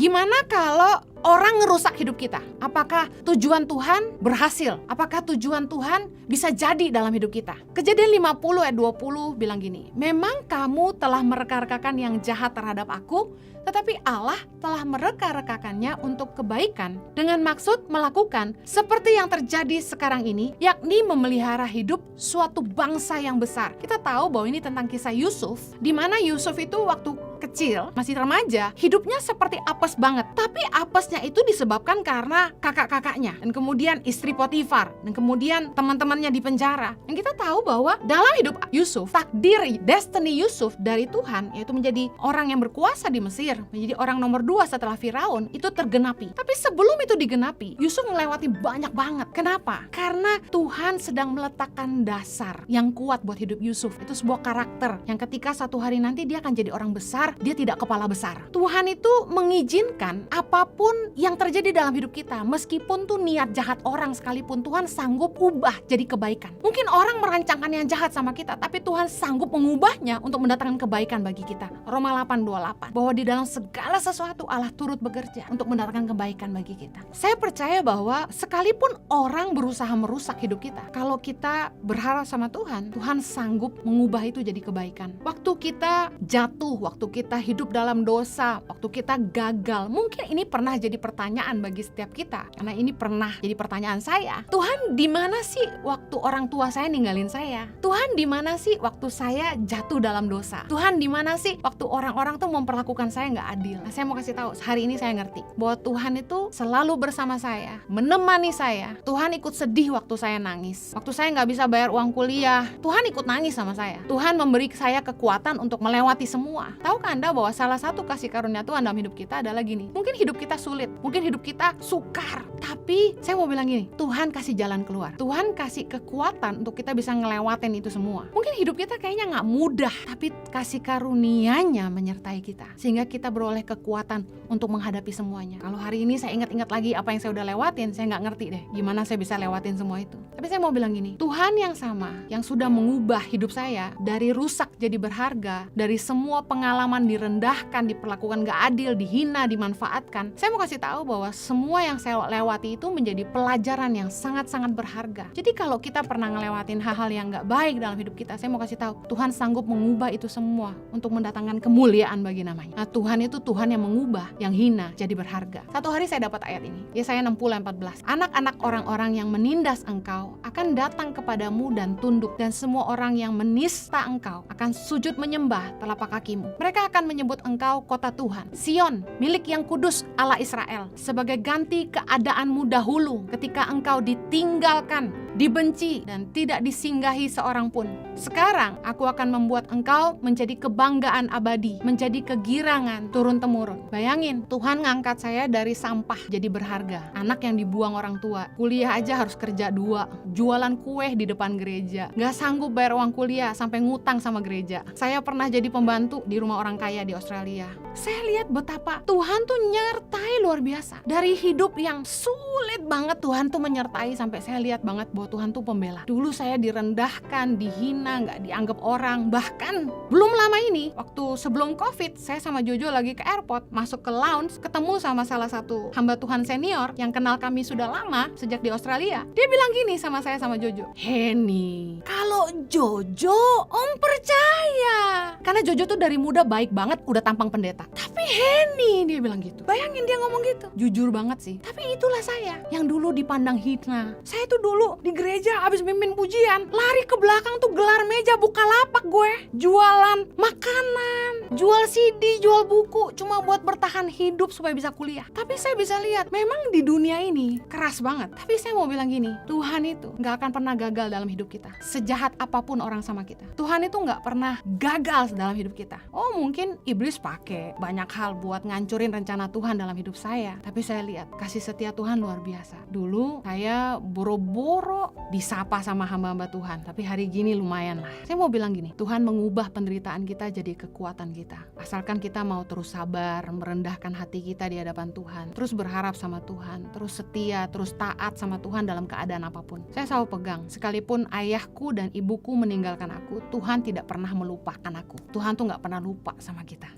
Gimana kalau orang ngerusak hidup kita? Apakah tujuan Tuhan berhasil? Apakah tujuan Tuhan bisa jadi dalam hidup kita? Kejadian 50 ayat 20 bilang gini, memang kamu telah mereka-rekakan yang jahat terhadap aku, tetapi Allah telah mereka-rekakannya untuk kebaikan dengan maksud melakukan seperti yang terjadi sekarang ini, yakni memelihara hidup suatu bangsa yang besar. Kita tahu bahwa ini tentang kisah Yusuf, di mana Yusuf itu waktu kecil, masih remaja, hidupnya seperti apes banget. Tapi apesnya itu disebabkan karena kakak-kakaknya, dan kemudian istri Potifar, dan kemudian teman-temannya di penjara. Dan kita tahu bahwa dalam hidup Yusuf, takdir, destiny Yusuf dari Tuhan, yaitu menjadi orang yang berkuasa di Mesir, menjadi orang nomor 2 setelah Firaun, itu tergenapi. Tapi sebelum itu digenapi, Yusuf melewati banyak banget. Kenapa? Karena Tuhan sedang meletakkan dasar yang kuat buat hidup Yusuf. Itu sebuah karakter yang ketika satu hari nanti dia akan jadi orang besar, dia tidak kepala besar. Tuhan itu mengizinkan apapun yang terjadi dalam hidup kita, meskipun tuh niat jahat orang sekalipun, Tuhan sanggup ubah jadi kebaikan. Mungkin orang merancangkan yang jahat sama kita, tapi Tuhan sanggup mengubahnya untuk mendatangkan kebaikan bagi kita. Roma 8:28, bahwa di dalam segala sesuatu Allah turut bekerja untuk mendatangkan kebaikan bagi kita. Saya percaya bahwa sekalipun orang berusaha merusak hidup kita, kalau kita berharap sama Tuhan, Tuhan sanggup mengubah itu jadi kebaikan. Waktu kita jatuh, waktu kita hidup dalam dosa, waktu kita gagal, mungkin ini pernah jadi pertanyaan bagi setiap kita, karena ini pernah jadi pertanyaan saya. Tuhan, di mana sih waktu orang tua saya ninggalin saya? Tuhan, di mana sih waktu saya jatuh dalam dosa? Tuhan, di mana sih waktu orang-orang tuh memperlakukan saya nggak adil? Nah, saya mau kasih tahu, hari ini saya ngerti bahwa Tuhan itu selalu bersama saya, menemani saya. Tuhan ikut sedih waktu saya nangis, waktu saya nggak bisa bayar uang kuliah, Tuhan ikut nangis sama saya. Tuhan memberi saya kekuatan untuk melewati semua. Tahukah Anda bahwa salah satu kasih karunia Tuhan dalam hidup kita adalah gini, mungkin hidup kita sulit, mungkin hidup kita sukar, tapi saya mau bilang gini, Tuhan kasih jalan keluar. Tuhan kasih kekuatan untuk kita bisa ngelewatin itu semua. Mungkin hidup kita kayaknya nggak mudah, tapi kasih karunia-Nya menyertai kita, sehingga kita beroleh kekuatan untuk menghadapi semuanya. Kalau hari ini saya ingat-ingat lagi apa yang saya udah lewatin, saya nggak ngerti deh gimana saya bisa lewatin semua itu. Tapi saya mau bilang gini, Tuhan yang sama, yang sudah mengubah hidup saya dari rusak jadi berharga, dari semua pengalaman direndahkan, diperlakukan gak adil, dihina, dimanfaatkan. Saya mau kasih tahu bahwa semua yang saya lewati itu menjadi pelajaran yang sangat-sangat berharga. Jadi kalau kita pernah ngelewatin hal-hal yang gak baik dalam hidup kita, saya mau kasih tahu, Tuhan sanggup mengubah itu semua untuk mendatangkan kemuliaan bagi namanya. Nah, Tuhan itu Tuhan yang mengubah yang hina jadi berharga. Satu hari saya dapat ayat ini, Yesaya 60:14. Anak-anak orang-orang yang menindas engkau akan datang kepadamu dan tunduk, dan semua orang yang menista engkau akan sujud menyembah telapak kakimu. Mereka akan menyebut engkau kota Tuhan, Sion, milik yang kudus Allah Israel, sebagai ganti keadaanmu dahulu ketika engkau ditinggalkan, dibenci, dan tidak disinggahi seorang pun. Sekarang aku akan membuat engkau menjadi kebanggaan abadi, menjadi kegirangan turun-temurun. Bayangin, Tuhan ngangkat saya dari sampah jadi berharga. Anak yang dibuang orang tua, kuliah aja harus kerja 2, jualan kue di depan gereja, gak sanggup bayar uang kuliah sampai ngutang sama gereja. Saya pernah jadi pembantu di rumah orang kaya di Australia. Saya lihat betapa Tuhan tuh nyertai luar biasa. Dari hidup yang sulit banget, Tuhan tuh menyertai sampai saya lihat banget bahwa Tuhan tuh pembela. Dulu saya direndahkan, dihina, gak dianggap orang. Bahkan belum lama ini, waktu sebelum COVID, saya sama Jojo lagi ke airport, masuk ke lounge, ketemu sama salah satu hamba Tuhan senior yang kenal kami sudah lama, sejak di Australia. Dia bilang gini sama saya sama Jojo, Henny, kalau Jojo om percaya. Karena Jojo tuh dari muda baik banget, udah tampang pendeta. Tapi Henny, dia bilang gitu. Bayangin dia ngomong gitu. Jujur banget sih. Tapi itulah saya yang dulu dipandang hina. Saya tuh dulu di gereja abis mimpin pujian, lari ke belakang tuh gelar meja buka lapak gue. Jualan makanan, jual CD, jual buku, cuma buat bertahan hidup supaya bisa kuliah. Tapi saya bisa lihat, memang di dunia ini keras banget. Tapi saya mau bilang gini, Tuhan itu gak akan pernah gagal dalam hidup kita. Sejahat apapun orang sama kita, Tuhan itu gak pernah gagal dalam hidup kita. Oh, mungkin iblis pakai banyak hal buat ngancurin rencana Tuhan dalam hidup saya. Tapi saya lihat kasih setia Tuhan luar biasa. Dulu saya boro-boro disapa sama hamba-hamba Tuhan, tapi hari gini lumayan lah. Saya mau bilang gini, Tuhan mengubah penderitaan kita jadi kekuatan kita. Asalkan kita mau terus sabar, merendahkan hati kita di hadapan Tuhan, terus berharap sama Tuhan, terus setia, terus taat sama Tuhan dalam keadaan apapun. Saya selalu pegang, sekalipun ayahku dan ibuku meninggalkan aku, Tuhan tidak pernah melupakan aku. Tuhan tuh gak pernah lupa sama kita.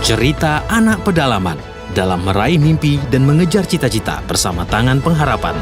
Cerita anak pedalaman dalam meraih mimpi dan mengejar cita-cita bersama Tangan Pengharapan.